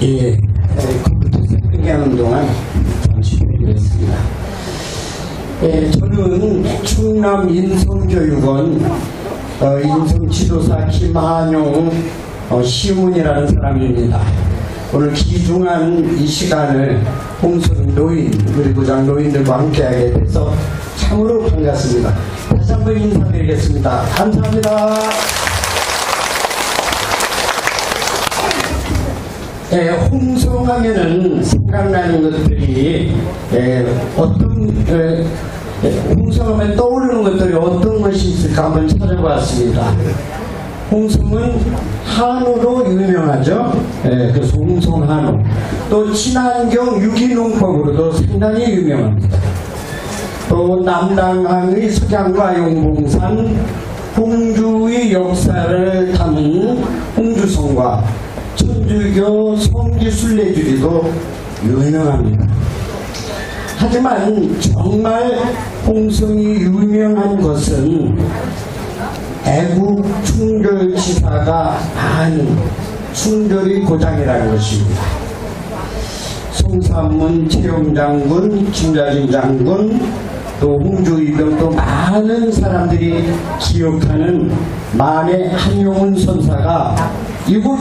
예, 컴퓨터 세팅하는 동안 잠시 드리겠습니다. 예, 저는 충남 인성교육원 인성지도사 김한용 시문이라는 사람입니다. 오늘 귀중한 이 시간을 홍성 노인, 우리 부장 노인들과 함께하게 돼서 참으로 반갑습니다. 다시 한번 인사드리겠습니다. 감사합니다. 홍성하면은 생각나는 것들이 홍성하면 떠오르는 것들이 어떤 것이 있을까 한번 찾아봤습니다. 홍성은 한우로 유명하죠. 그래서 홍성한우. 또 친환경 유기농법으로도 상당히 유명합니다. 또 남당항의 석양과 용봉산, 홍주의 역사를 담은 홍주성과 천주교 성지순례주리도 유명합니다. 하지만 정말 홍성이 유명한 것은 애국 충절지사가 많은 충절의 고장이라는 것입니다. 송삼문 최영장군, 김자진 장군, 또 홍주이병, 또 많은 사람들이 기억하는 만해 한용운 선사가 이곳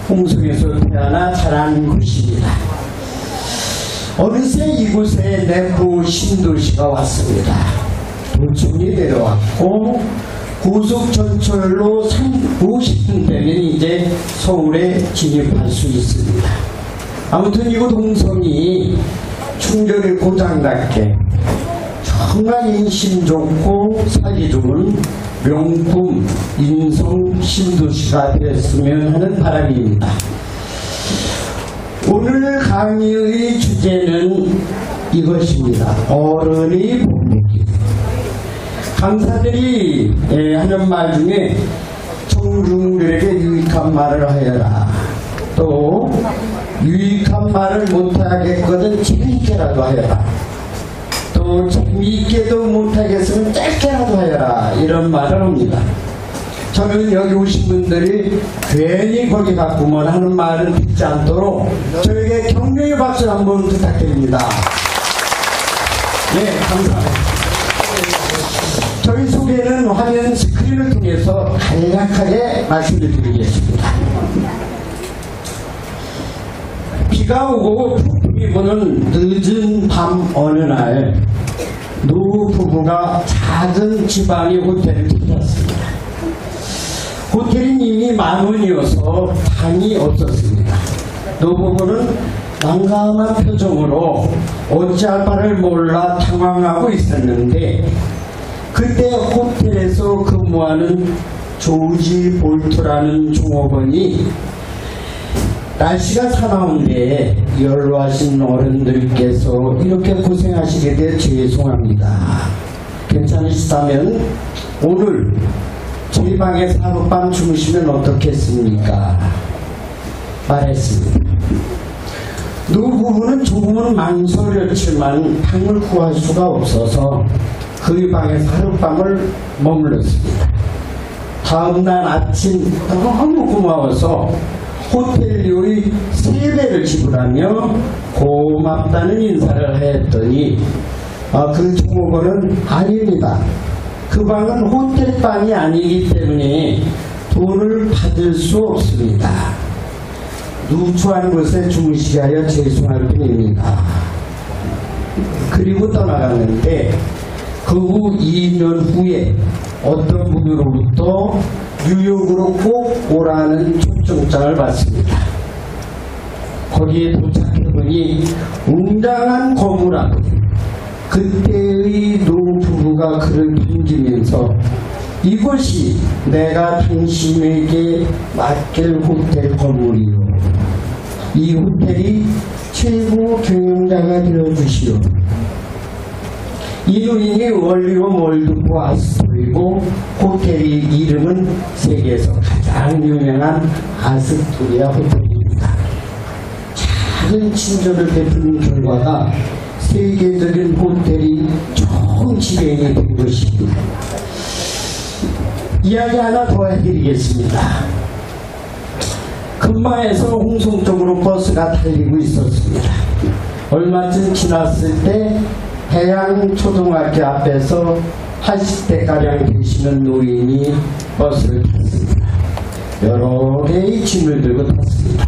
홍성에서 태어나 자란 곳입니다. 어느새 이곳에 내부 신도시가 왔습니다. 도청이 내려왔고 고속전철로 50분 되면 이제 서울에 진입할 수 있습니다. 아무튼 이곳 홍성이 충절의 고장답게 정말 인심 좋고 살기 좋은 명품 인성 신도시가 되었으면 하는 바람입니다. 오늘 강의의 주제는 이것입니다. 어른의 복먹기. 강사들이 하는 말 중에 청중들에게 유익한 말을 하여라. 또 유익한 말을 못하겠거든 재미있게라도 하여라. 또 재미있게도 못하겠으면 짧게라도 하여라. 이런 말을 합니다. 저는 여기 오신 분들이 괜히 거기 가꾸면 하는 말은 듣지 않도록 저에게 격려의 박수 한번 부탁드립니다. 네, 감사합니다. 저희 소개는 화면 스크린을 통해서 간략하게 말씀을 드리겠습니다. 비가 오고 폭풍이 부는 늦은 밤 어느 날 노 부부가 작은 지방의 호텔을 찾았습니다. 호텔이 이미 만원이어서 방이 없었습니다. 노 부부는 난감한 표정으로 어찌할 바를 몰라 당황하고 있었는데 그때 호텔에서 근무하는 조지 볼트라는 종업원이 날씨가 사나운데 연로하신 어른들께서 이렇게 고생하시게 돼 죄송합니다. 괜찮으시다면 오늘 저희 방에서 하룻밤 주무시면 어떻겠습니까? 말했습니다. 노 부부는 조금은 망설였지만 방을 구할 수가 없어서 그 방에서 하룻밤을 머물렀습니다. 다음날 아침 너무 고마워서 호텔료의 3배를 지불하며 고맙다는 인사를 했더니 그 종업원은 아닙니다. 그 방은 호텔방이 아니기 때문에 돈을 받을 수 없습니다. 누추한 곳에 주무시게 하여 죄송할 뿐입니다. 그리고 떠나갔는데 그 후 2년 후에 어떤 분으로부터 뉴욕으로 꼭 오라는 초청장을 받습니다. 거기에 도착해보니 웅장한 건물 앞에 그때의 노 부부가 글을 던지면서 이것이 내가 당신에게 맡길 호텔 건물이요. 이 호텔이 최고 경영자가 되어주시오. 이 노인이 월리홈 월드포 아스토리고 호텔의 이름은 세계에서 가장 유명한 아스토리아 호텔입니다. 작은 친절을 베푸는 결과가 세계적인 호텔이 총 지배인이 된 것입니다. 이야기 하나 더 해드리겠습니다. 그 금마에서 홍성 쪽으로 버스가 달리고 있었습니다. 얼마쯤 지났을 때 해양초등학교 앞에서 80대가량 되시는 노인이 버스를 탔습니다. 여러 개의 짐을 들고 탔습니다.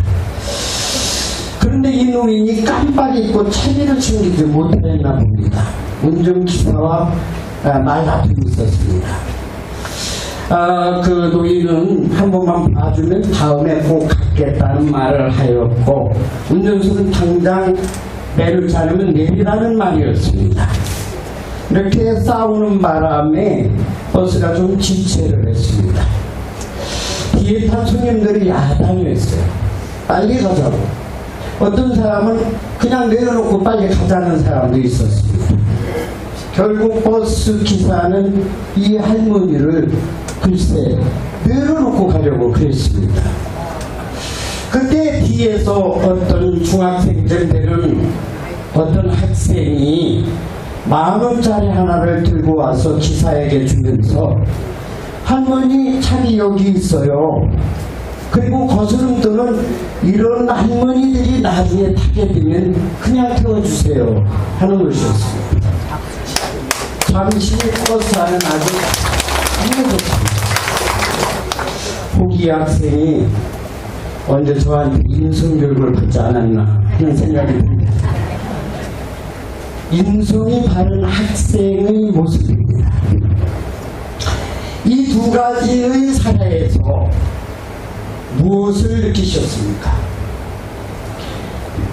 그런데 이 노인이 깜빡 잊고 차비를 챙기지 못했나 봅니다. 운전기사와 말다툼이 있었습니다. 그 노인은 한 번만 봐주면 다음에 꼭 갖겠다는 말을 하였고, 운전수는 당장 내리지 않으면 내리라는 말이었습니다. 이렇게 싸우는 바람에 버스가 좀 지체를 했습니다. 뒤에 탄 손님들이 야단을 했어요. 빨리 가자고. 어떤 사람은 그냥 내려놓고 빨리 가자는 사람도 있었습니다. 결국 버스 기사는 이 할머니를 글쎄 내려놓고 가려고 그랬습니다. 그때 뒤에서 어떤 중학생쯤 되는 어떤 학생이 10,000원짜리 하나를 들고 와서 기사에게 주면서 할머니 차비 여기 있어요. 그리고 거스름 떠는 이런 할머니들이 나중에 타게 되면 그냥 태워주세요 하는 것이었습니다. 잠시 버스 안은 아주 안녕해졌습니다. 호기 학생이 언제 저한테 인성교육을 받지 않았나 하는 생각이 듭니다. 인성이 바른 학생의 모습입니다. 이 두 가지의 사례에서 무엇을 느끼셨습니까?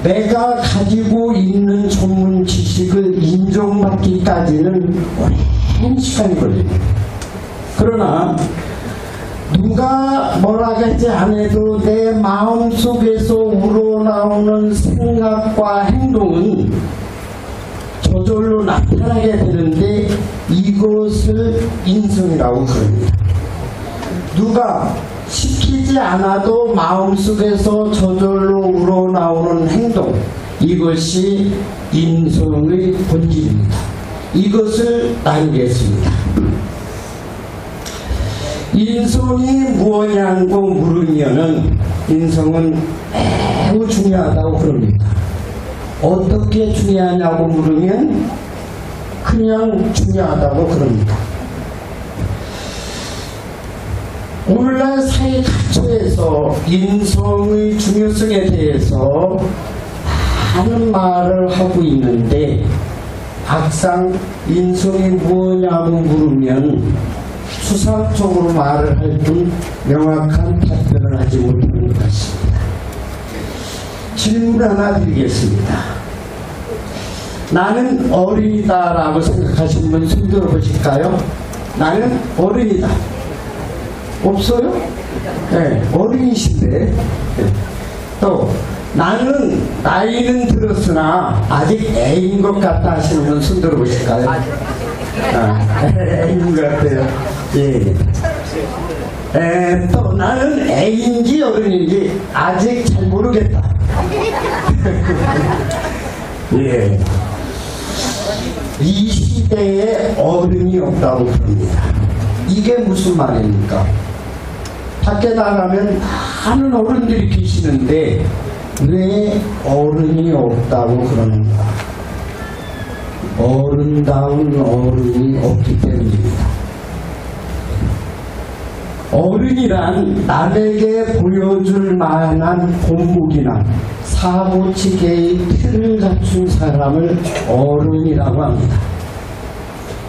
내가 가지고 있는 전문 지식을 인정받기까지는 오랜 시간이 걸립니다. 그러나 누가 뭐라 하지 않아도 내 마음속에서 우러나오는 생각과 행동은 저절로 나타나게 되는데 이것을 인성이라고 부릅니다. 누가 시키지 않아도 마음속에서 저절로 우러나오는 행동, 이것이 인성의 본질입니다. 이것을 나누겠습니다. 인성이 무엇냐고 물으면은 인성은 매우 중요하다고 그럽니다. 어떻게 중요하냐고 물으면 그냥 중요하다고 그럽니다. 오늘날 사회 각처에서 인성의 중요성에 대해서 많은 말을 하고 있는데 막상 인성이 무엇냐고 물으면 추상적으로 말을 할 뿐 명확한 답변을 하지 못하는 것 같습니다. 질문 하나 드리겠습니다. 나는 어린이다라고 생각하시는 분 손 들어보실까요? 나는 어른이다. 없어요? 네, 어린이신데. 네. 또 나는 나이는 들었으나 아직 애인 것 같다 하시는 분 손 들어보실까요? 애인 것 같아요. 예. 또 나는 애인지 어른인지 아직 잘 모르겠다. 예. 이 시대에 어른이 없다고 그럽니다. 이게 무슨 말입니까? 밖에 나가면 많은 어른들이 계시는데 왜 어른이 없다고 그러는가? 어른다운 어른이 없기 때문입니다. 어른이란 남에게 보여줄 만한 본보기나 사고치게의 틀을 갖춘 사람을 어른이라고 합니다.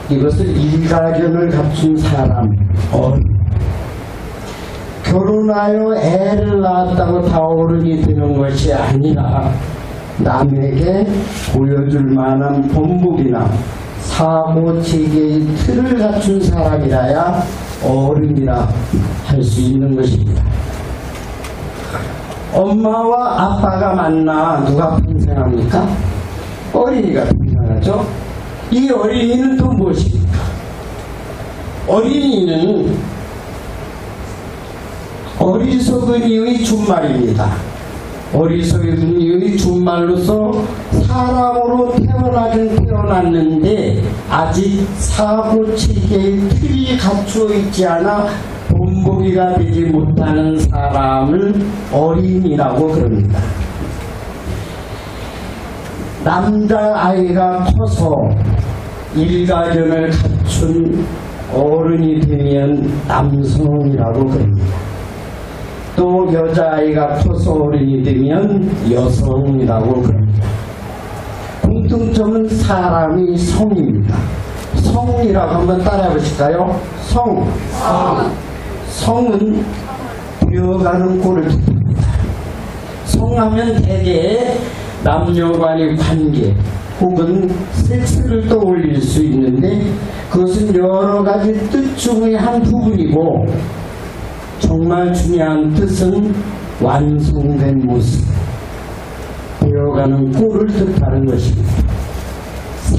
이것을 일가견을 갖춘 사람, 어른. 결혼하여 애를 낳았다고 다 어른이 되는 것이 아니라 남에게 보여줄 만한 본보기나 사고치게의 틀을 갖춘 사람이라야 어른이라 할 수 있는 것입니다. 엄마와 아빠가 만나 누가 탄생합니까? 어린이가 탄생하죠. 이 어린이는 또 무엇입니까? 어린이는 어리석은이의 준말입니다. 어리석은이의 준말로서 사람으로 태어나긴 태어났는데 아직 사고체계의 틀이 갖추어 있지 않아 본보기가 되지 못하는 사람을 어린이라고 그럽니다. 남자아이가 커서 일가견을 갖춘 어른이 되면 남성이라고 그럽니다. 또 여자아이가 커서 어른이 되면 여성이라고 그럽니다. 공통점은 사람이 성입니다. 성이라고 한번 따라해 보실까요? 성. 성은 되어가는 꼴을 뜻합니다. 성하면 대개 남녀간의 관계 혹은 섹스를 떠올릴 수 있는데 그것은 여러 가지 뜻 중의 한 부분이고 정말 중요한 뜻은 완성된 모습, 되어가는 꼴을 뜻하는 것입니다.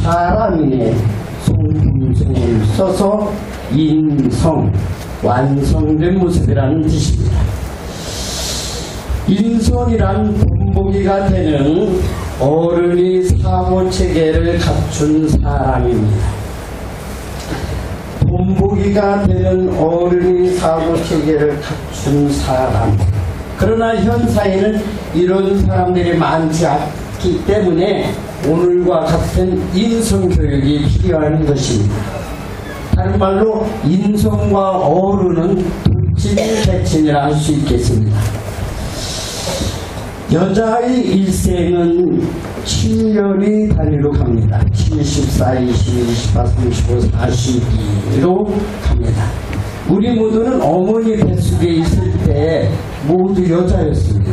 사람인의 성품성을 써서 인성, 완성된 모습이라는 뜻입니다. 인성이란 본보기가 되는 어른이 사고체계를 갖춘 사람입니다. 본보기가 되는 어른이 사고체계를 갖춘 사람. 그러나 현 사회는 이런 사람들이 많지 않기 때문에 오늘과 같은 인성교육이 필요한 것입니다. 다른 말로 인성과 어른은 돌진개친이라 할 수 있겠습니다. 여자의 일생은 7년이 단위로 갑니다. 74, 22, 28, 35, 42로 갑니다. 우리 모두는 어머니 뱃속에 있을 때 모두 여자였습니다.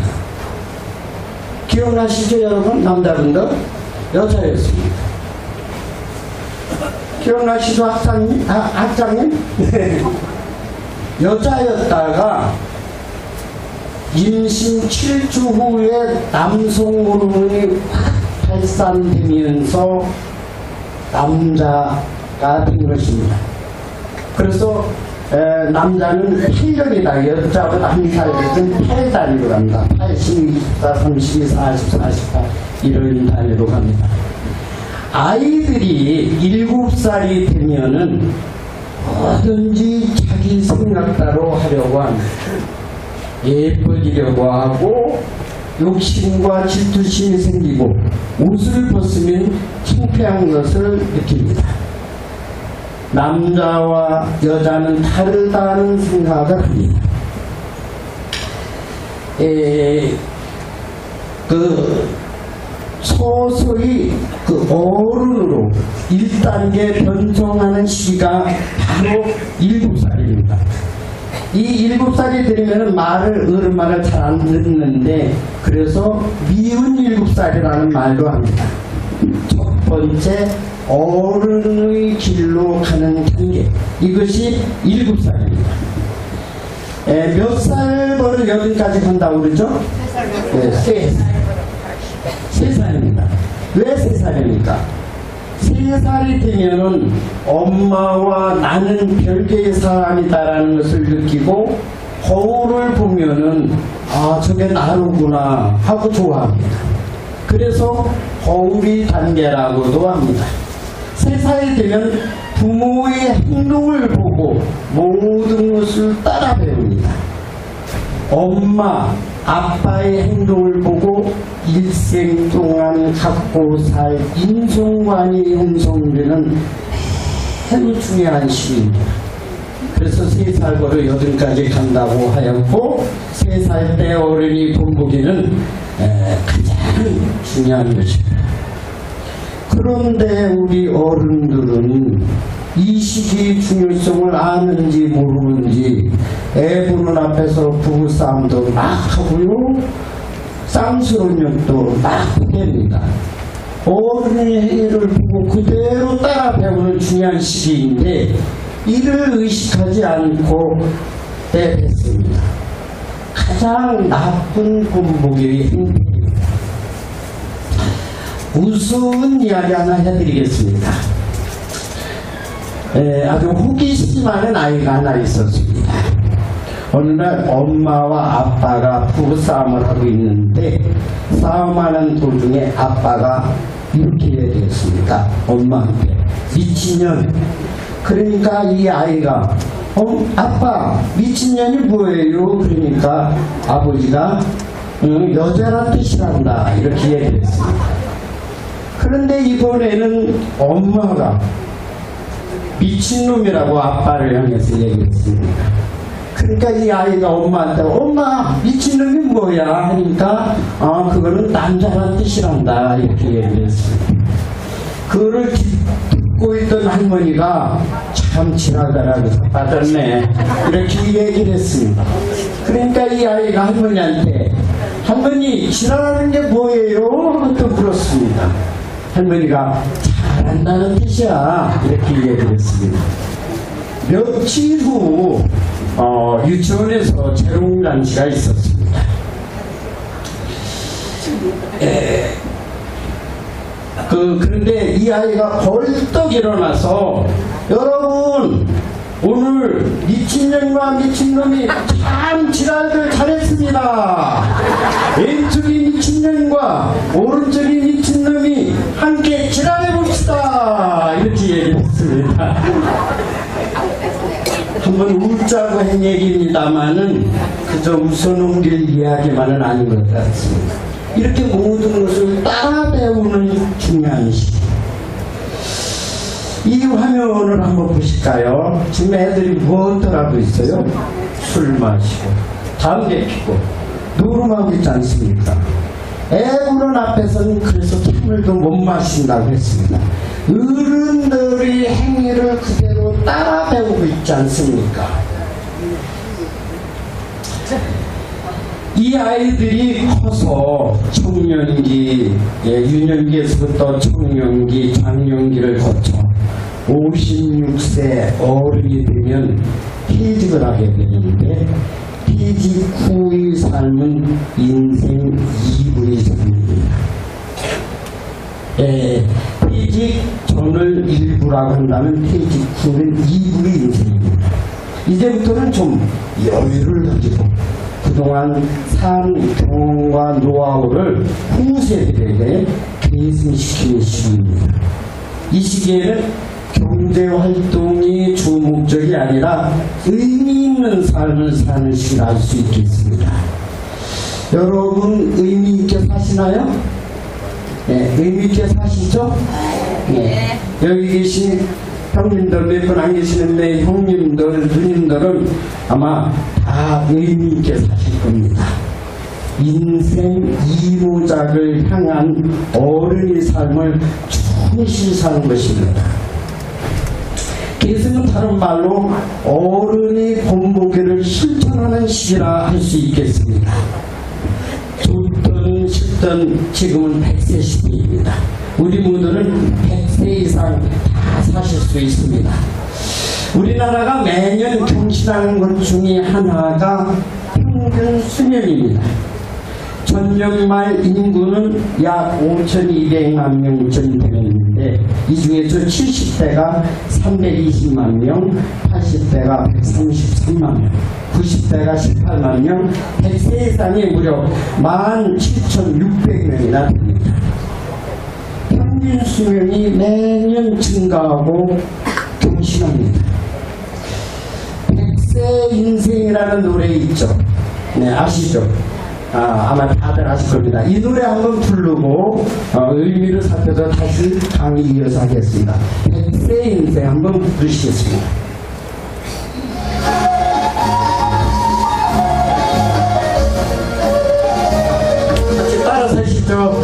기억나시죠 여러분? 남자분들? 여자였습니다. 기억나시죠 학장님? 학장님? 네. 여자였다가 임신 7주 후에 남성 호르몬이 확 발산되면서 남자가 된 것입니다. 그래서 남자는 8년이다. 여자보다 한 살 늦은 8단위로 갑니다. 80, 24, 32, 40, 48 이런 단위로 갑니다. 아이들이 7살이 되면은 뭐든지 자기 생각대로 하려고 합니다. 예뻐지려고 하고 욕심과 질투심이 생기고 옷을 벗으면 창피한 것을 느낍니다. 남자와 여자는 다르다는 생각을 합니다. 서서히 어른으로 1단계 변성하는 시기가 바로 7살입니다. 이 7살이 되면 어른 말을 잘 안 듣는데 그래서 미운 7살이라는 말도 합니다. 첫 번째 어른의 길로 가는 단계, 이것이 7살입니다. 몇 살부터 여든까지 간다고 그러죠? 3살입니다. 왜 3살입니까? 3살이 되면은 엄마와 나는 별개의 사람이다라는 것을 느끼고 거울을 보면은 저게 나로구나 하고 좋아합니다. 그래서 거울이 단계라고도 합니다. 3살이 되면 부모의 행동을 보고 모든 것을 따라 배웁니다. 엄마, 아빠의 행동을 보고 일생 동안 갖고 살 인성관이 형성되는 매우 중요한 시기입니다. 그래서 3살부터 8까지 간다고 하였고 3살 때 어른이 본보기는 가장 중요한 것입니다. 그런데 우리 어른들은 이 시기의 중요성을 아는지 모르는지 애 보는 앞에서 부부싸움도 막 하고요, 쌍스러운 욕도 막 합니다. 어른의 행위를 보고 그대로 따라 배우는 중요한 시기인데 이를 의식하지 않고 빼뺐습니다. 가장 나쁜 본보기의 행동입니다. 우스운 이야기 하나 해드리겠습니다. 아주 호기심많은 아이가 하나 있었습니다. 어느 날 엄마와 아빠가 부부싸움을 하고 있는데 싸움하는 도중에 아빠가 이렇게 얘기했습니다. 엄마한테 미친년. 그러니까 이 아이가 아빠 미친년이 뭐예요? 그러니까 아버지가 여자란 뜻이란다 이렇게 얘기했습니다. 그런데 이번에는 엄마가 미친놈이라고 아빠를 향해서 얘기했습니다. 그러니까 이 아이가 엄마한테 엄마 미친놈이 뭐야? 하니까 그거는 남자란 뜻이란다 이렇게 얘기했습니다. 그거를 듣고 있던 할머니가 참 지나가라고 빠졌네 이렇게 얘기를 했습니다. 그러니까 이 아이가 할머니한테 할머니 지나가는 게 뭐예요? 하고 또 물었습니다. 할머니가 잘한다는 뜻이야 이렇게 얘기를 했습니다. 며칠 후 유치원에서 재롱잔치가 있었습니다. 그런데 이 아이가 벌떡 일어나서 여러분 오늘 미친년과 미친놈이 참 지랄을 잘했습니다. 왼쪽이 미친년과 오른쪽이 미친놈이 함께 지랄해봅시다 이렇게 얘기했습니다. 한번 웃자고 한 얘기입니다만은 그저 웃어넘길 이야기만은 아닌 것 같습니다. 이렇게 모든 것을 따라 배우는 중요한 시기. 이 화면을 한번 보실까요? 지금 애들이 무엇을 하고 있어요? 술 마시고 담배 피고 노름하고 있지 않습니까? 애구른 앞에서는 그래서 참을도 못 마신다고 했습니다. 어른들의 행위를 그대로 따라 배우고 있지 않습니까? 이 아이들이 커서 청년기, 유년기에서부터 청년기, 장년기를 거쳐 56세 어른이 되면 퇴직을 하게 되는데 퇴직 후의 삶은 인생 2분의 3입니다. 퇴직 전을 1부라고 한다면 퇴직 후는 2부의 인생입니다. 이제부터는 좀 여유를 가지고 그동안 산 경험과 노하우를 후세들에게 계승시키는 시기입니다. 이 시기에는 경제활동이 주 목적이 아니라 의미 있는 삶을 사는 시기를 알 수 있겠습니다. 여러분 의미 있게 사시나요? 네, 의미 있게 사시죠? 네. 여기 계신 형님들 몇 분 안 계시는데 형님들, 누님들은 아마 다 의미 있게 사실 겁니다. 인생 이모작을 향한 어른의 삶을 충실히 사는 것입니다. 계승은 다른 말로 어른의 본보기를 실천하는 시기라 할 수 있겠습니다. 좋든 싫든 지금은 100세 시기입니다. 우리 모두는 100세 이상 다 사실 수 있습니다. 우리나라가 매년 경신하는 것 중에 하나가 평균 수명입니다. 전년말 인구는 약 5,200만 명쯤 되는데 이 중에서 70대가 320만 명, 80대가 133만 명, 90대가 18만 명, 100세 이상이 무려 17,600명이나 됩니다. 평균 수명이 매년 증가하고 경신합니다. 100세 인생이라는 노래 있죠? 네, 아시죠? 아마 다들 아실 겁니다. 이 노래 한번 부르고 의미를 살펴서 다시 강의 이어서 하겠습니다. 100세 인생 한번 부르시겠습니다. 같이 따라서 하시죠.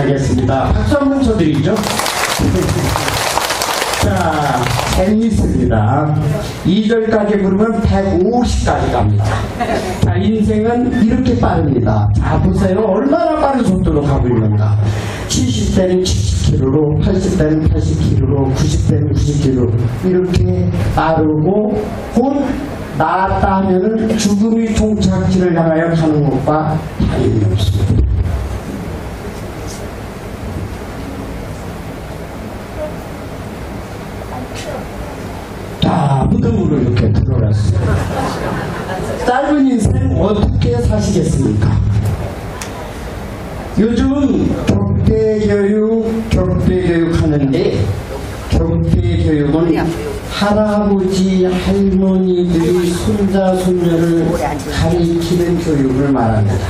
알겠습니다. 박수 한번 쳐드리죠. 자, 재미있습니다. 2절까지 부르면 150까지 갑니다. 자, 인생은 이렇게 빠릅니다. 자, 보세요. 얼마나 빠른 속도로 가고 있는가. 70대는 70km로, 80대는 80km로, 90대는 90km. 이렇게 빠르고, 곧 나았다 하면은 죽음이 종착지를 향하여 가는 것과 다름이 없습니다. 자, 무덤으로 이렇게 들어갔어요. 짧은 인생 어떻게 사시겠습니까? 요즘 격대교육 하는데, 격대교육은 할아버지, 할머니들이 손자, 손녀를 가리키는 교육을 말합니다.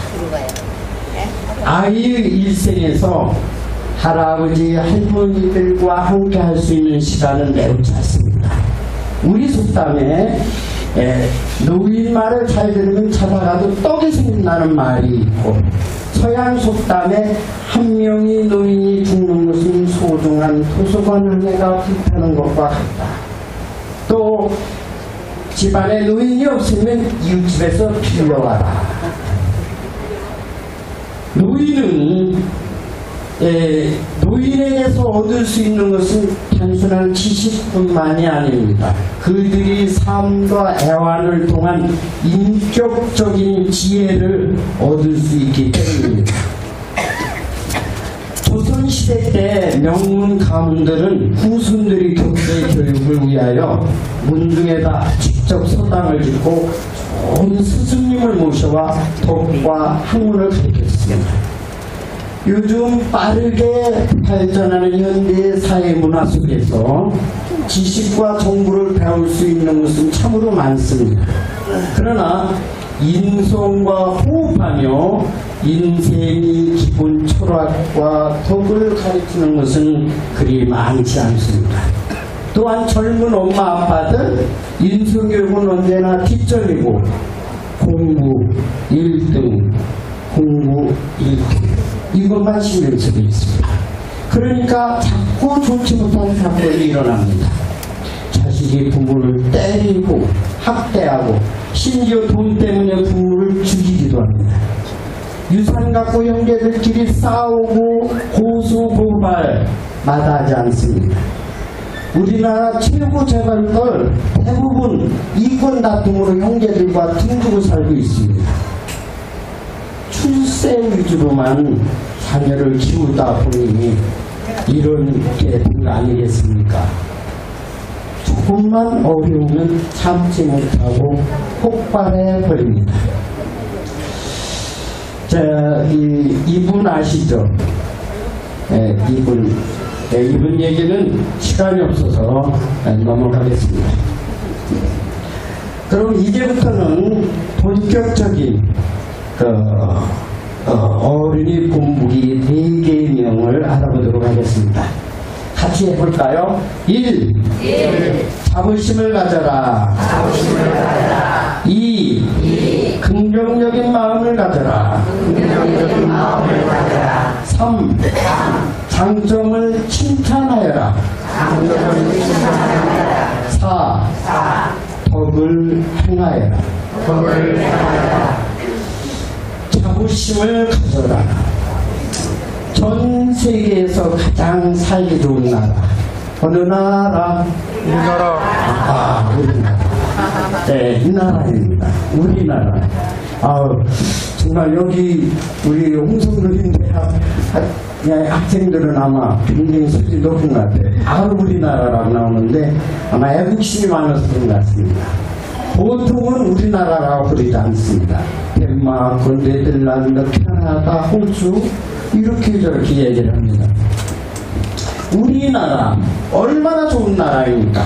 아이의 일생에서 할아버지, 할머니들과 함께 할 수 있는 시간은 매우 짧습니다. 우리 속담에 노인 말을 잘 들으면 자다가도 떡이 생긴다는 말이 있고, 서양 속담에 한 명의 노인이 죽는 것은 소중한 도서관 한 해가 불타는 것과 같다. 또 집안에 노인이 없으면 이웃집에서 빌려와라. 노인에게서 얻을 수 있는 것은 단순한 지식뿐만이 아닙니다. 그들이 삶과 애환을 통한 인격적인 지혜를 얻을 수 있기 때문입니다. 조선시대 때 명문 가문들은 후손들이 격대 교육을 위하여 문중에다 직접 서당을 짓고 좋은 스승님을 모셔와 덕과 학문을 가르쳤습니다. 요즘 빠르게 발전하는 현대 사회 문화 속에서 지식과 정보를 배울 수 있는 것은 참으로 많습니다. 그러나 인성과 호흡하며 인생의 기본 철학과 덕을 가르치는 것은 그리 많지 않습니다. 또한 젊은 엄마 아빠들 인성교육은 언제나 뒷전이고 공부 1등, 공부 1등 이것만 신경 쓰고 있습니다. 그러니까 자꾸 좋지 못한 사건이 일어납니다. 자식이 부모를 때리고 학대하고 심지어 돈 때문에 부모를 죽이기도 합니다. 유산 갖고 형제들끼리 싸우고 고소고발 마다하지 않습니다. 우리나라 최고 재벌들 대부분 이권 다툼으로 형제들과 등두고 살고 있습니다. 출세 위주로만 자녀를 키우다 보니 이런 게 된 거 아니겠습니까? 조금만 어려우면 참지 못하고 폭발해 버립니다. 자, 이분 아시죠? 이분 얘기는 시간이 없어서 넘어가겠습니다. 그럼 이제부터는 본격적인 어린이 본보기 4개의 명을 알아보도록 하겠습니다. 같이 해볼까요? 1. 자부심을 가져라. 2. 긍정적인 마음을 가져라. 3. 장점을 칭찬하여라. 4. 덕을 행하여라. 자부심을 가져라. 전 세계에서 가장 살기 좋은 나라 어느 나라? 우리나라. 우리나라. 네, 이 나라입니다. 우리나라. 정말 여기 우리 홍성도인대 학생들은 아마 굉장히 수준이 높은 것 같아요. 우리나라라고 나오는데 아마 애국심이 많아서 그런 것 같습니다. 보통은 우리나라라고 부르지 않습니다. 덴마크, 네덜란드, 캐나다, 호주 이렇게 저렇게 얘기를 합니다. 우리나라 얼마나 좋은 나라입니까?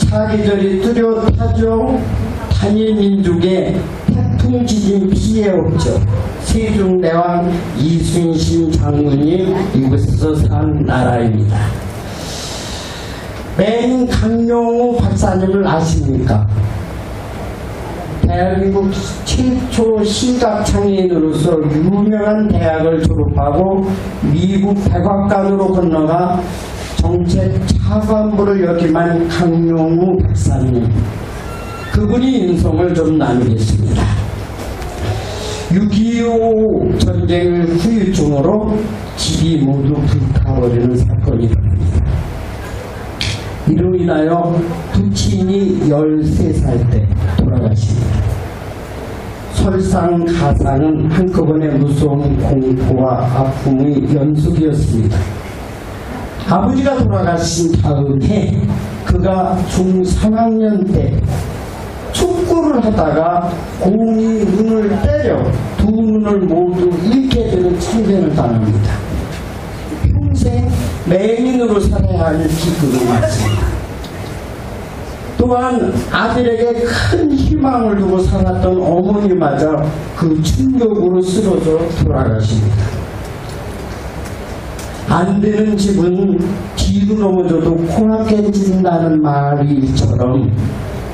사계절이 뚜렷하죠. 단일 민족의 태풍 지진 피해 없죠. 세종대왕 이순신 장군이 이곳에서 산 나라입니다. 맨 강용호 박사님을 아십니까? 대한민국 최초 시각장애인으로서 유명한 대학을 졸업하고 미국 백악관으로 건너가 정책 차관부를 역임한 강용우 박사님, 그분이 인성을 좀 나누겠습니다. 6.25 전쟁 후유증으로 집이 모두 불타버리는 사건이 일어납니다. 이로 인하여 부친이 13살 때 돌아가십니다. 설상가상은 한꺼번에 무서운 공포와 아픔의 연속이었습니다. 아버지가 돌아가신 다음 해 그가 중3학년 때 축구를 하다가 공이 눈을 때려 두 눈을 모두 잃게 되는 참견을 당합니다. 평생 맹인으로 살아야 할 기근을 맞습니다. 또한 아들에게 큰 희망을 두고 살았던 어머니마저 그 충격으로 쓰러져 돌아가십니다. 안 되는 집은 뒤로 넘어져도 코나 깨진다는 말이처럼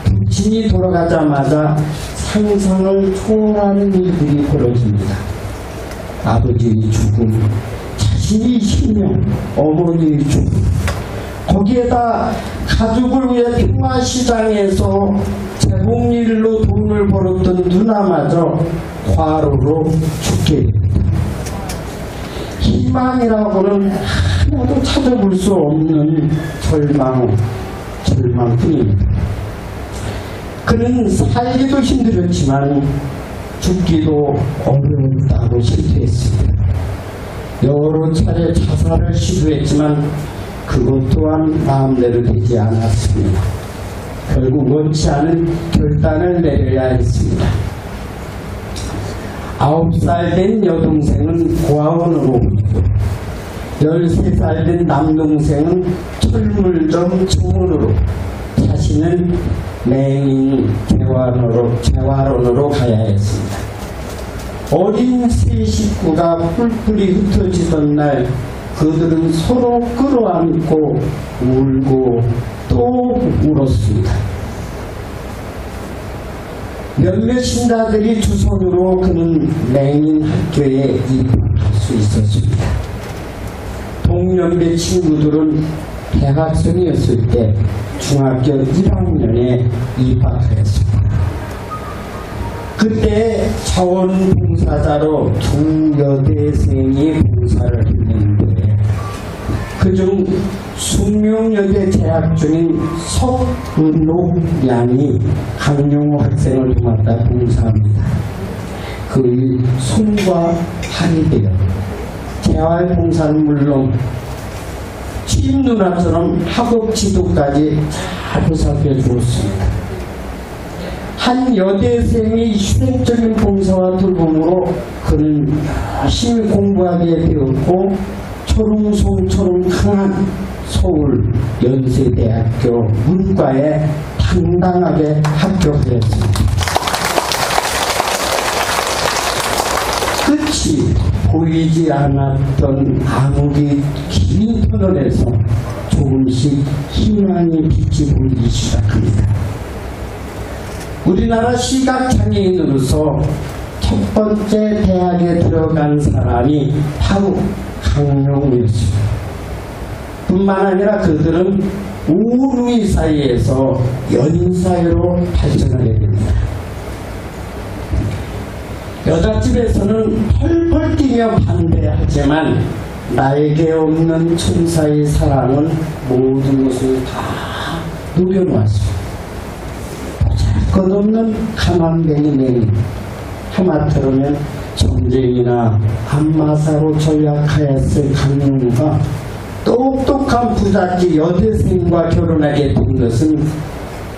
부친이 돌아가자마자 상상을 초월하는 일들이 벌어집니다. 아버지의 죽음, 자신의 실명, 어머니의 죽음, 거기에다 가족을 위해 평화시장에서 재봉일로 돈을 벌었던 누나마저 과로로 죽게 됩니다. 희망이라고는 하나도 찾아볼 수 없는 절망뿐입니다. 그는 살기도 힘들었지만 죽기도 어려웠다고 실토했습니다. 여러 차례 자살을 시도했지만 그것 또한 마음대로 되지 않았습니다. 결국 원치 않은 결단을 내려야 했습니다. 9살 된 여동생은 고아원으로, 13살 된 남동생은 철물점 청원으로, 자신은 맹인 재활원으로 가야 했습니다. 어린 세 식구가 뿔뿔이 흩어지던 날 그들은 서로 끌어안고 울고 또 울었습니다. 몇몇 신자들이 주선으로 그는 맹인 학교에 입학할 수 있었습니다. 동년배 친구들은 대학생이었을 때 중학교 1학년에 입학하였습니다. 그때 자원봉사자로 중여대생이 봉사를 했는데 그중 숙명여대 재학 중인 석은옥 양이 강용우 학생을 도맡아 봉사합니다. 그의 손과 팔이 되어 재활봉사는 물론 취임 누나처럼 학업 지도까지 잘 보살펴 주었습니다. 한 여대생의 희생적인 봉사와 돌봄으로 그는 열심히 공부하게 되었고 초롱송처럼 강한 서울 연세대학교 문과에 당당하게 합격하였습니다. 끝이 보이지 않았던 암흑의 긴 터널에서 조금씩 희망의 빛이 보이기 시작합니다. 우리나라 시각장애인으로서 첫 번째 대학에 들어간 사람이 바로 강용우였습니다. 뿐만 아니라 그들은 우루이 사이에서 연인 사이로 발전하게 됩니다. 여자집에서는 펄펄 뛰며 반대하지만 나에게 없는 천사의 사랑은 모든 것을 다 누려놓았습니다. 끝없는 가만뱅이 맹인, 하마터면 전쟁이나 한마사로 전락하였을 강용우가 똑똑한 부잣집 여대생과 결혼하게 된 것은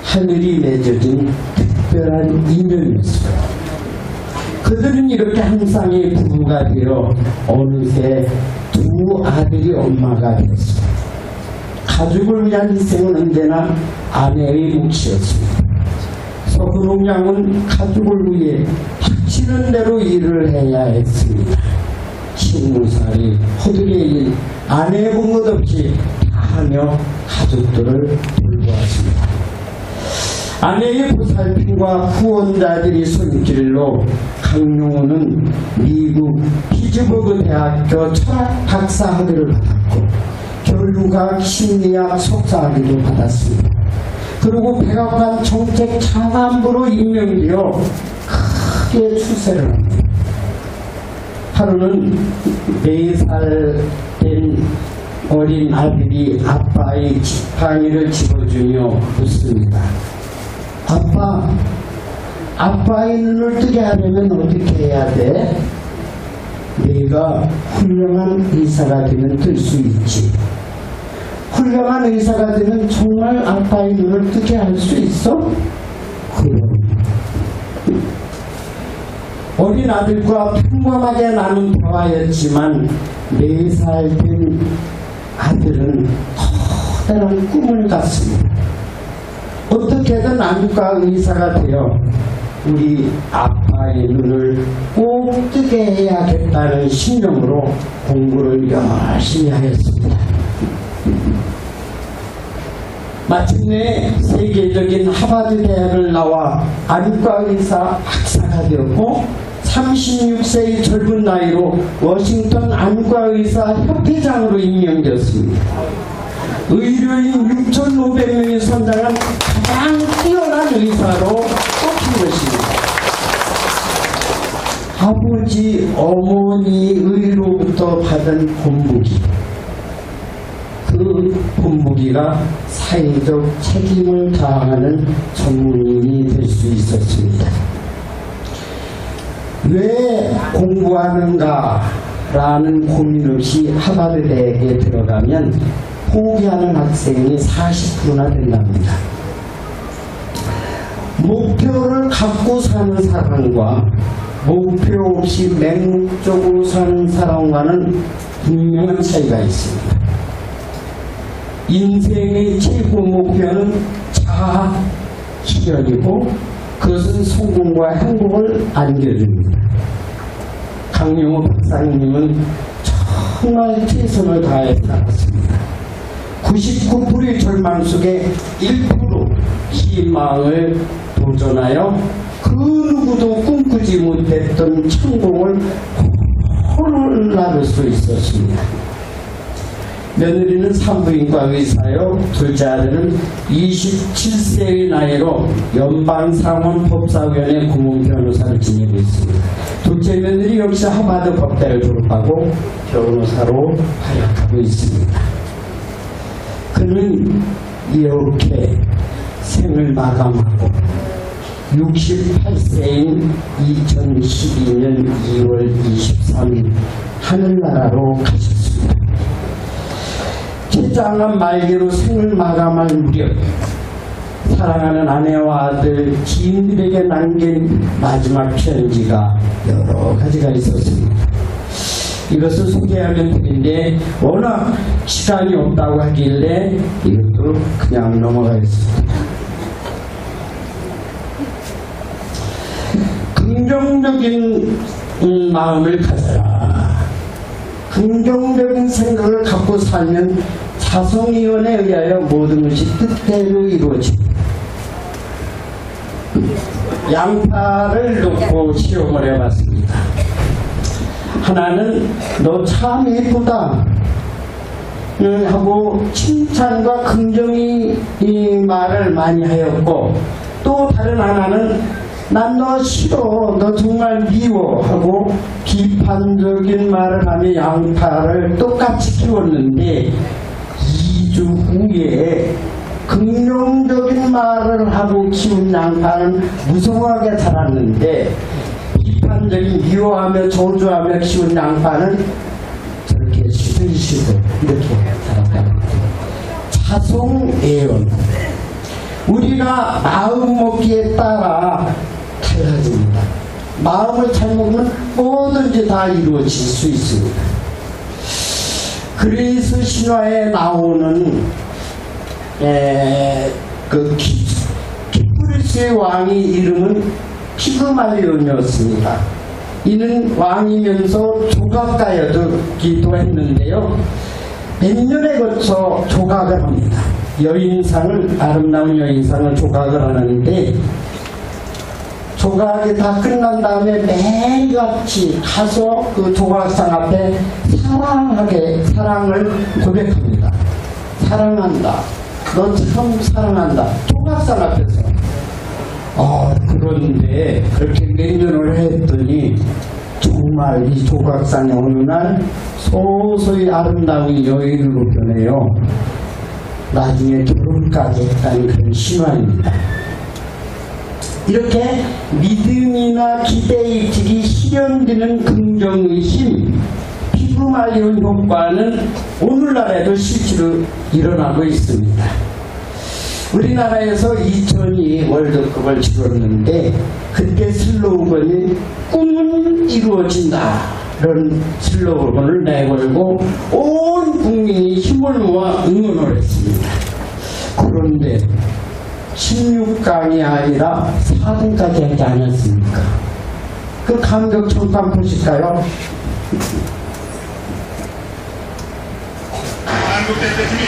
하늘이 맺어진 특별한 인연이었습니다. 그들은 이렇게 한 쌍의 부부가 되어 어느새 두 아들이 엄마가 되었습니다. 가족을 위한 희생은 언제나 아내의 몫이었습니다. 서근옥 양은 가족을 위해 닥치는 대로 일을 해야 했습니다. 식무살이, 호들의 일, 안 해본 것 없이 다 하며 가족들을 돌보았습니다. 아내의 보살핌과 후원자들이 손길로 강용우는 미국 피츠버그 대학교 철학 박사학위를 받았고 교류학 심리학 석사학위도 받았습니다. 그리고 백악관 정책 차관부로 임명되어 크게 출세를 합니다. 하루는 4살 된 어린 아들이 아빠의 지팡이를 집어주며 묻습니다. 아빠의 눈을 뜨게 하려면 어떻게 해야 돼? 네가 훌륭한 의사가 되면 뜰 수 있지. 훌륭한 의사가 되면 정말 아빠의 눈을 뜨게 할 수 있어? 그럼. 어린 아들과 평범하게 나눈 대화였지만 4살 된 아들은 커다란 꿈을 갖습니다. 어떻게든 안과 의사가 되어 우리 아빠의 눈을 꼭 뜨게 해야겠다는 신념으로 공부를 열심히 하였습니다. 마침내 세계적인 하버드 대학을 나와 안과 의사 박사가 되었고 36세의 젊은 나이로 워싱턴 안과 의사 협회장으로 임명되었습니다. 의료인 6,500명이 선정한 가장 뛰어난 의사로 꼽힌 것입니다. 아버지, 어머니의로부터 받은 본보기, 그 본보기가 사회적 책임을 다하는 전문인이 될 수 있었습니다. 왜 공부하는가 라는 고민 없이 하버드 대학에 들어가면 포기하는 학생이 40%나 된답니다. 목표를 갖고 사는 사람과 목표 없이 맹목적으로 사는 사람과는 분명한 차이가 있습니다. 인생의 최고 목표는 자아 실현이고 그것은 성공과 행복을 안겨줍니다. 강용우 박사님은 정말 최선을 다해 살았습니다. 99%의 절망 속에 1% 희망을 도전하여 그 누구도 꿈꾸지 못했던成功을 홀라를 수 있었습니다. 며느리는 산부인과 의사요, 둘째 아들은 27세의 나이로 연방상원법사위원회顧問 변호사를 지내고 있습니다. 둘째 며느리 역시 하버드 법대를 졸업하고 변호사로 활약하고 있습니다. 그는 이렇게 생을 마감하고 68세인 2012년 2월 23일 하늘나라로 가셨습니다. 최장암 말기로 생을 마감할 무렵 사랑하는 아내와 아들, 지인들에게 남긴 마지막 편지가 여러 가지가 있었습니다. 이것을 소개하면 되는데 워낙 시간이 없다고 하길래 이것도 그냥 넘어가겠습니다. 긍정적인 마음을 가져라. 긍정적인 생각을 갖고 살면 자성이원에 의하여 모든 것이 뜻대로 이루어집니다. 양파를 놓고 시험을 해봤습니다. 하나는 너 참 예쁘다 하고 칭찬과 긍정의 말을 많이 하였고, 또 다른 하나는 난 너 싫어, 너 정말 미워 하고 비판적인 말을 하며 양파를 똑같이 키웠는데 2주 후에 긍정적인 말을 하고 키운 양파는 무성하게 자랐는데 비판적인 미워하며 저주하며 키운 양파는 저렇게 시들시들 이렇게 자랐다. 자성애연. 우리가 마음 먹기에 따라 달라집니다. 마음을 잘 먹으면 뭐든지 다 이루어질 수 있습니다. 그리스 신화에 나오는 그 키프리스의 왕의 이름은 피그말리온이었습니다. 이는 왕이면서 조각가였기도 했는데요. 몇 년에 거쳐 조각을 합니다. 여인상을, 아름다운 여인상을 조각을 하는데, 조각이 다 끝난 다음에 매일같이 가서 그 조각상 앞에 사랑을 고백합니다. 사랑한다. 너 참 사랑한다. 조각상 앞에서. 그런데 그렇게 몇 년을 했더니 정말 이 조각상이 어느 날 소소히 아름다운 여인으로 변해요. 나중에 결혼까지 했다는 그런 신화입니다. 이렇게 믿음이나 기대의식이 실현되는 긍정의심, 피부 말리는 효과는 오늘날에도 실제로 일어나고 있습니다. 우리나라에서 2002 월드컵을 치렀는데 그때 슬로건이 꿈은 이루어진다 이런 슬로건을 내걸고 온 국민이 힘을 모아 응원을 했습니다. 그런데 16강이 아니라 4등까지 하지 않았습니까? 그 감격 잠깐 보실까요? 한국 대표팀이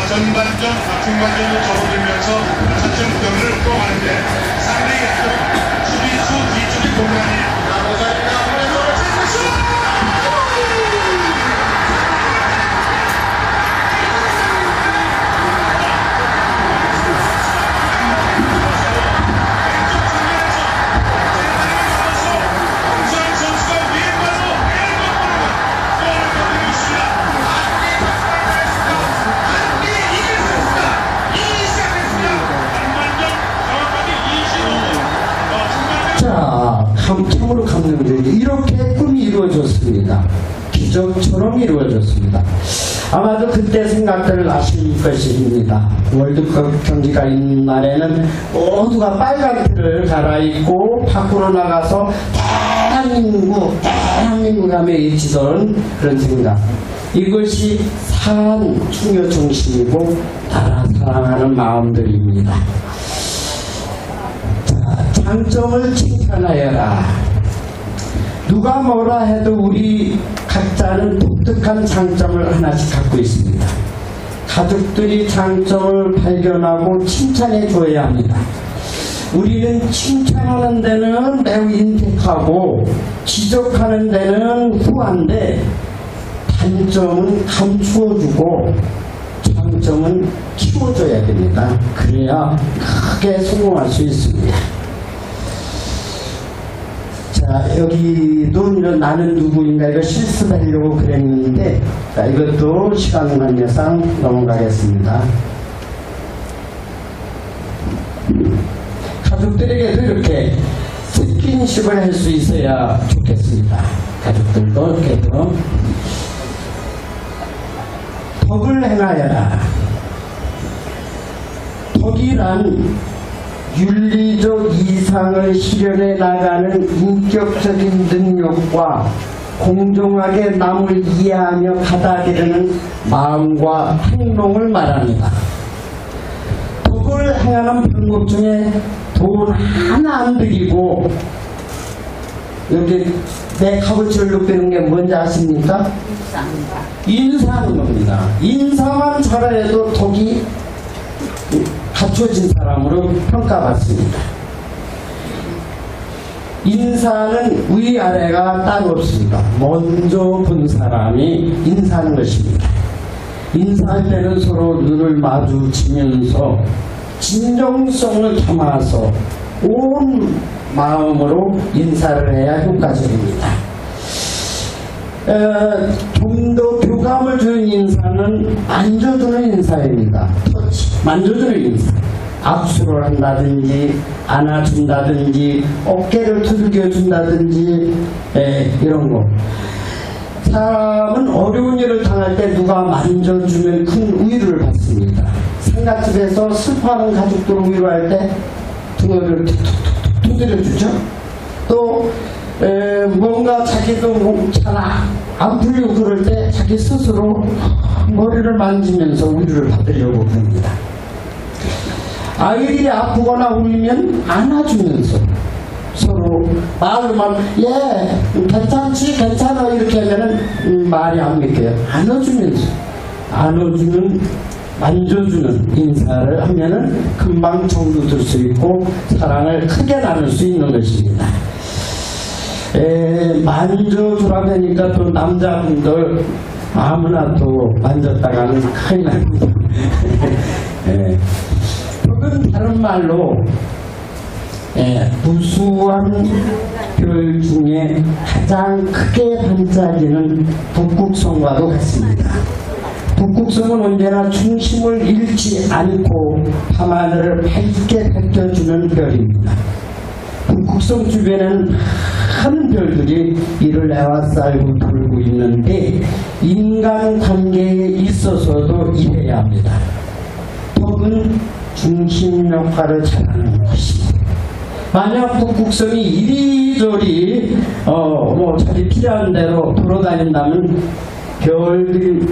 전반전, 중반전을 접어들면서 자체 무덤을 끌어가는데 상대의 수비수 뒤쪽의 공간이 참으로 감동적이죠. 이렇게 꿈이 이루어졌습니다. 기적처럼 이루어졌습니다. 아마도 그때 생각들을 아실 것입니다. 월드컵 경기가 있는 날에는 모두가 빨간 티를 갈아입고 밖으로 나가서 대한민국 하며 외치던 그런 생각. 이것이 산 중요 정신이고 나라 사랑하는 마음들입니다. 장점을 칭찬하여라. 누가 뭐라 해도 우리 각자는 독특한 장점을 하나씩 갖고 있습니다. 가족들이 장점을 발견하고 칭찬해 줘야 합니다. 우리는 칭찬하는 데는 매우 인색하고 지적하는 데는 후한데 단점은 감추어주고 장점은 키워줘야 됩니다. 그래야 크게 성공할 수 있습니다. 자, 여기도 나는 누구인가 이거 실습하려고 그랬는데, 자, 이것도 시간 관계상 넘어가겠습니다. 가족들에게도 이렇게 스킨십을 할 수 있어야 좋겠습니다. 가족들도 이렇게도 덕을 행하여라. 덕이란 윤리적 이상을 실현해 나가는 인격적인 능력과 공정하게 남을 이해하며 받아들이는 마음과 행동을 말합니다. 덕을 행하는 방법 중에 돈 하나 안 들이고 여기 내 값어치를 높이는 게 뭔지 아십니까? 인사하는 겁니다. 인사만 잘해도 덕이 갖춰진 사람으로 평가받습니다. 인사는 위아래가 따로 없습니다. 먼저 본 사람이 인사하는 것입니다. 인사할 때는 서로 눈을 마주치면서 진정성을 담아서 온 마음으로 인사를 해야 효과적입니다. 좀 더 교감을 주는 인사는 만져주는 인사입니다. 만져주는 인사. 악수를 한다든지 안아준다든지 어깨를 두들겨준다든지 이런 거. 사람은 어려운 일을 당할 때 누가 만져주면 큰 위로를 받습니다. 상가집에서 슬퍼하는 가족들을 위로할 때 등어를 툭툭툭 두드려주죠. 또 뭔가 자기도 잘 안 풀리고 그럴 때 자기 스스로 머리를 만지면서 위로를 받으려고 합니다. 아이들이 아프거나 울면 안아주면서 서로 말로만 괜찮지 괜찮아 이렇게 하면은 말이 안 믿겨요. 안아주면서 안아주는, 만져주는 인사를 하면은 금방 정도 들 수 있고 사랑을 크게 나눌 수 있는 것입니다. 만져주라고 하니까 또 남자분들 아무나 또 만졌다가는 큰일 납니다. 혹은 다른 말로 무수한 별 중에 가장 크게 반짝이는 북극성과도 같습니다. 북극성은 언제나 중심을 잃지 않고 밤하늘을 밝게 밝혀주는 별입니다. 북극성 주변에는 많은 별들이 이를 에워싸고 돌고 있는데 인간관계에 있어서도 이래야 합니다. 덕은 중심 역할을 잘하는 것입니다. 만약 북극성이 이리저리 자기 필요한 대로 돌아다닌다면 별일들이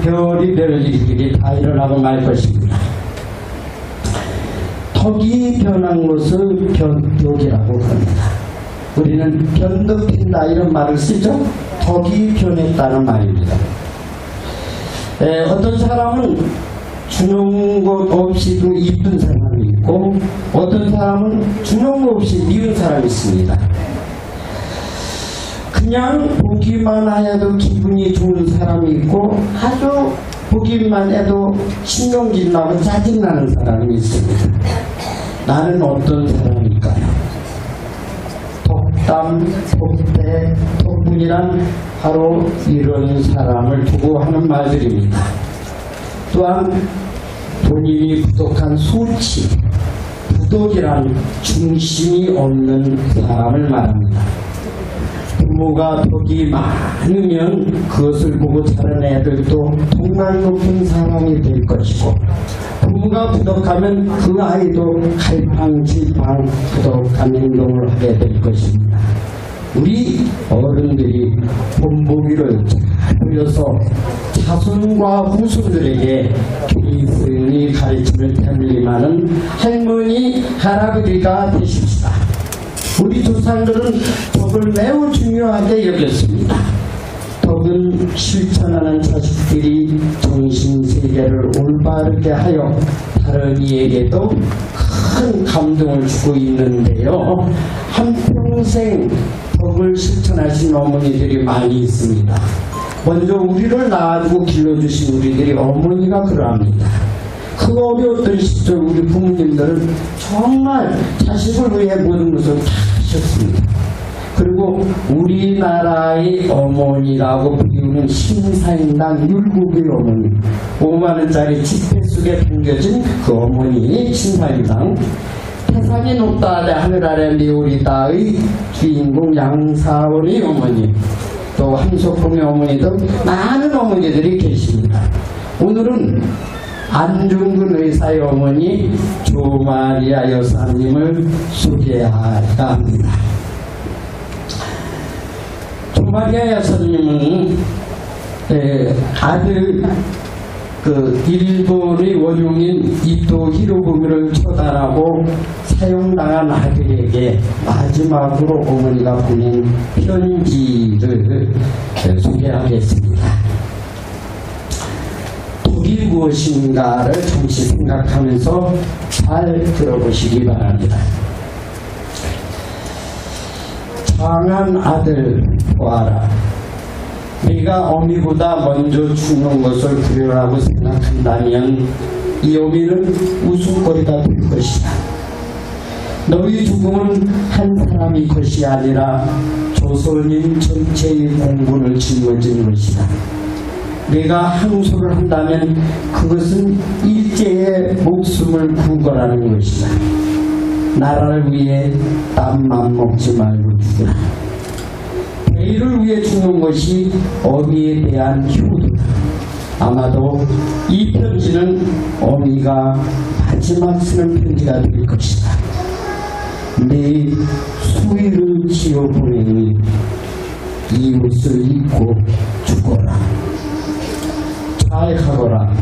다 일어나고 말 것입니다. 덕이 변한 것을 변덕이라고 합니다. 우리는 변덕핀다 이런 말을 쓰죠. 덕이 변했다는 말입니다. 어떤 사람은 주는 것 없이도 이쁜 사람이 있고 어떤 사람은 주는 것 없이 미운 사람이 있습니다. 그냥 보기만 해도 기분이 좋은 사람이 있고 아주 보기만 해도 신경질 나고 짜증나는 사람이 있습니다. 나는 어떤 사람일까요? 덕담, 덕대, 덕분이란 바로 이런 사람을 두고 하는 말들입니다. 또한 본인이 부족한 수치, 부덕이란 중심이 없는 사람을 말합니다. 부모가 덕이 많으면 그것을 보고 자란 애들도 동강 높은 사람이 될 것이고 부모가 부덕하면 그 아이도 갈팡질팡 부덕한 행동을 하게 될 것입니다. 우리 어른들이 본보기를 잘 보여서 자손과 후손들에게 개인의 가르침을 편리하는 할머니, 할아버지가 되십시다. 우리 조상들은 덕을 매우 중요하게 여겼습니다. 덕은 실천하는 자식들이 정신세계를 올바르게 하여 다른 이에게도 큰 감동을 주고 있는데요. 한평생 덕을 실천하신 어머니들이 많이 있습니다. 먼저 우리를 낳아주고 길러주신 우리들이 어머니가 그러합니다. 그 어려웠던 시절 우리 부모님들은 정말 자식을 위해 모든 것을 다 하셨습니다. 그리고 우리나라의 어머니라고 비우는 신사임당 율곡의 어머니 5만원짜리 지폐 속에 담겨진 그 어머니 신사임당 태산이 높다 대 하늘 아래 미오리다의 주인공 양사원의 어머니 또 한석봉의 어머니 등 많은 어머니들이 계십니다. 오늘은 안중근 의사의 어머니 조마리아 여사님을 소개할까 합니다. 조마리아 여사님은 아들 일본의 원흉인 이토 히로부미를 처단하고 사형당한 아들에게 마지막으로 어머니가 보낸 편지를 소개하겠습니다. 덕이 무엇인가를 잠시 생각하면서 잘 들어보시기 바랍니다. 장한 아들 보아라. 네가 어미보다 먼저 죽는 것을 두려라고 생각한다면 이 어미는 웃음거리가 될 것이다. 너희 죽음은 한 사람의 것이 아니라 조선인 전체의 공분을 짊어진 것이다. 내가 항소를 한다면 그것은 일제의 목숨을 군 거라는 것이다. 나라를 위해 땀만 먹지 말고 죽으라. 대의를 위해 죽는 것이 어미에 대한 효도다. 아마도 이 편지는 어미가 마지막 쓰는 편지가 될 것이다. 내 수위를 지어 보내니 이 옷을 입고 죽어라. 잘 가거라.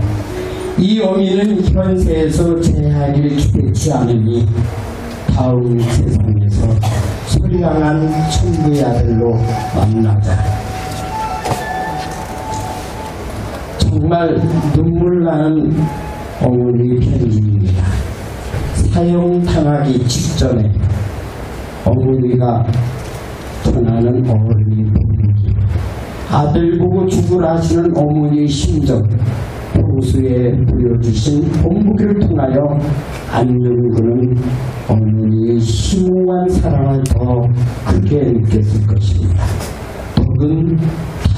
이 어미는 현세에서 제약을 주겠지 않으니 다음 세상에서 선량한 천부의 아들로 만나자. 정말 눈물 나는 어머니 편지입니다. 사형당하기 직전에 어머니가 전하는 어머니 편지. 아들 보고 죽으라 하시는 어머니의 심정, 평소에 보여주신 본보기를 통하여 안녕근은 어머니의 심오한 사랑을 더 크게 느꼈을 것입니다. 독은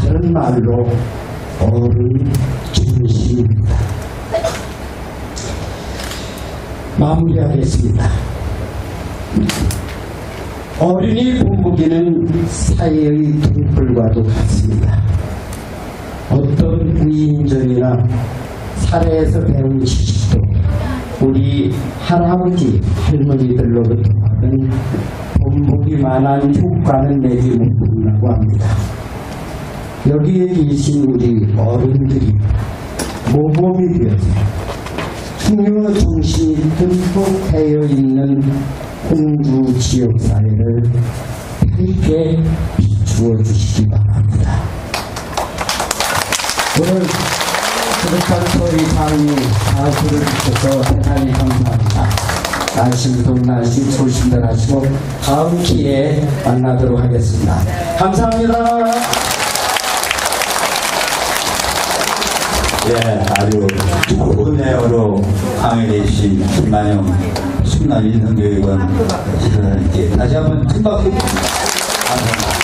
다른 말로 어른 중심입니다. 마무리하겠습니다. 어린이 본보기는 사회의 등불과도 같습니다. 어떤 위인전이나 사례에서 배운 지식도 우리 할아버지, 할머니들로부터 받은 본보기만한 효과는 내지 못한다고 합니다. 여기에 계신 우리 어른들이 모범이 되어서 중요 정신이 듬뿍 배어 있는 홍주 지역사회를 밝게 비추어 주시기 바랍니다. 오늘 그렇다고 저희 방이 가수를 주셔서 대단히 감사합니다. 날씨도 날씨 조심들 하시고 다음 기회에 만나도록 하겠습니다. 감사합니다. 예, 아주 좋은 내용으로 강의해 주신 김만영 순남 인성교육원 시장님께 다시 한번 큰 박수 감사합니다.